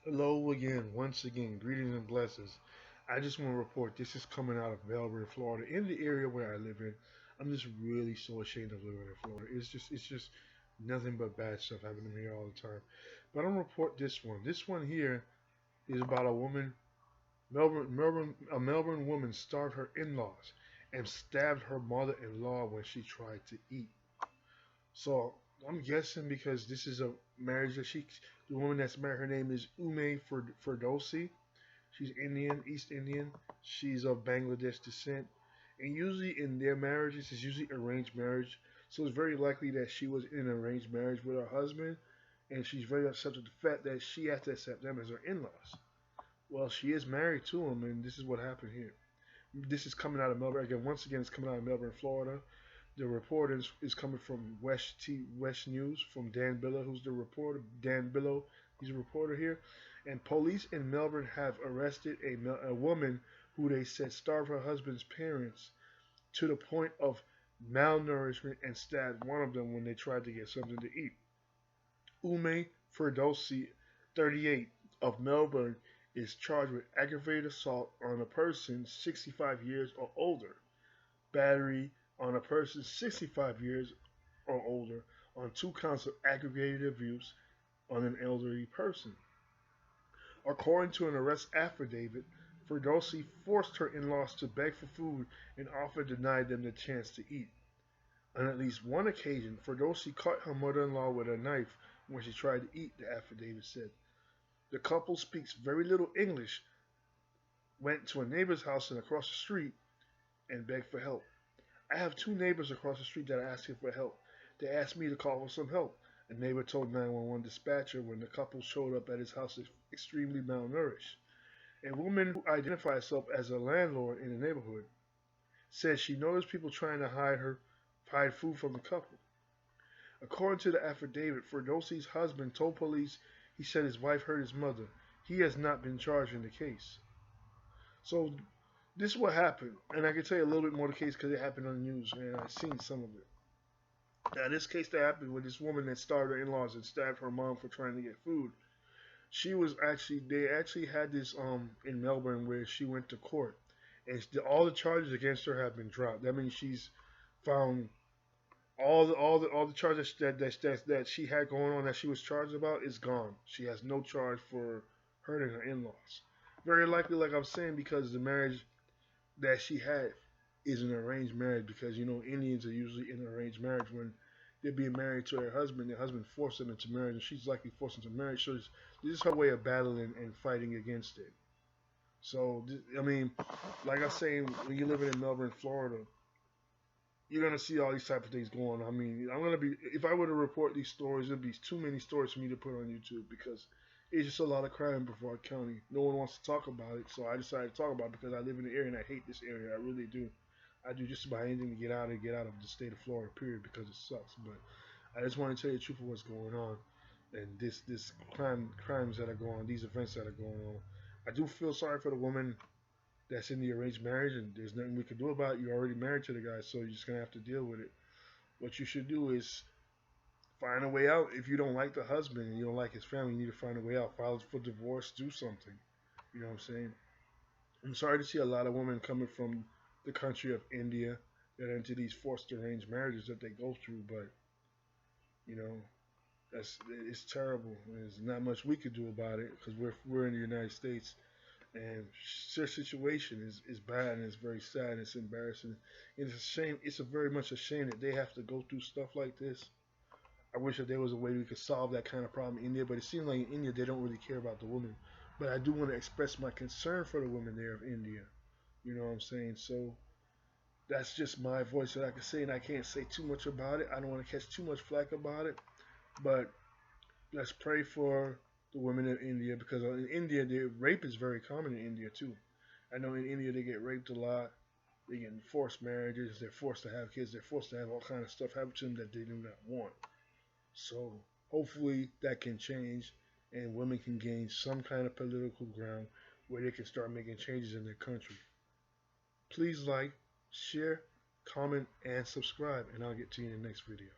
Hello again, once again, greetings and blessings. I just want to report this is coming out of Melbourne, Florida, in the area where I live in. I'm just really so ashamed of living in Florida. It's just nothing but bad stuff happening here all the time. But I'm gonna report this one. This one here is about a woman, a Melbourne woman starved her in-laws and stabbed her mother-in-law when she tried to eat. So I'm guessing because this is a marriage that the woman that's married, her name is Ferdosi. She's Indian, East Indian. She's of Bangladesh descent. And usually in their marriages, it's usually arranged marriage. So it's very likely that she was in an arranged marriage with her husband. And she's very upset with the fact that she has to accept them as her in laws. Well, she is married to him, and this is what happened here. This is coming out of Melbourne. Again, once again, it's coming out of Melbourne, Florida. The report is coming from West News from Dan Billow, who's the reporter. Dan Billow, he's a reporter here. And police in Melbourne have arrested a woman who they said starved her husband's parents to the point of malnourishment and stabbed one of them when they tried to get something to eat. Ume Ferdosi, 38, of Melbourne, is charged with aggravated assault on a person 65 years or older, battery on a person 65 years or older on 2 counts of aggravated abuse on an elderly person. According to an arrest affidavit, Ferdosi forced her in-laws to beg for food and often denied them the chance to eat. On at least one occasion, Ferdosi cut her mother-in-law with a knife when she tried to eat, the affidavit said. The couple speaks very little English, went to a neighbor's house and across the street and begged for help. I have two neighbors across the street that are asking for help. They asked me to call for some help. A neighbor told 911 dispatcher when the couple showed up at his house extremely malnourished. A woman who identified herself as a landlord in the neighborhood said she noticed people trying to hide food from the couple. According to the affidavit, Ferdowsi's husband told police he said his wife hurt his mother. He has not been charged in the case. So this is what happened, and I can tell you a little bit more of the case because it happened on the news, and I've seen some of it. Now, this case that happened with this woman that starved her in-laws and stabbed her mom for trying to get food, they actually had this in Melbourne where she went to court, and all the charges against her have been dropped. That means she's found all the charges that she had going on that she was charged about is gone. She has no charge for hurting her in-laws. Very likely, like I'm saying, because the marriage that she had is an arranged marriage, because Indians are usually in an arranged marriage when they're being married to their husband forced them into marriage, and she's likely forced into marriage. So this is her way of battling and fighting against it. So I mean, like I say, when you're living in Melbourne, Florida, you're gonna see all these type of things going on. I mean, if I were to report these stories, it'd be too many stories for me to put on YouTube because it's just a lot of crime in Brevard County. No one wants to talk about it, so I decided to talk about it because I live in the area and I hate this area. I really do. I do just about anything to get out of the state of Florida, period, because it sucks. But I just want to tell you the truth of what's going on and this crimes that are going on, these events that are going on. I do feel sorry for the woman that's in the arranged marriage, and there's nothing we can do about it. You're already married to the guy, so you're just gonna have to deal with it. What you should do is find a way out. If you don't like the husband and you don't like his family, you need to find a way out. File for divorce, do something. You know what I'm saying? I'm sorry to see a lot of women coming from the country of India that are into these forced arranged marriages that they go through, but you know it's terrible. There's not much we could do about it because we're in the United States, and their situation is bad and it's very sad and it's embarrassing. And it's a shame. It's a very much a shame that they have to go through stuff like this. I wish that there was a way we could solve that kind of problem in India, but it seems like in India they don't really care about the women. But I do want to express my concern for the women there of India. You know what I'm saying? So that's just my voice that I can say, and I can't say too much about it. I don't want to catch too much flack about it, but let's pray for the women in India because in India, rape is very common in India too. I know in India they get raped a lot. They get forced marriages. They're forced to have kids. They're forced to have all kind of stuff happen to them that they do not want. So hopefully that can change and women can gain some kind of political ground where they can start making changes in their country. Please like, share, comment, and subscribe, and I'll get to you in the next video.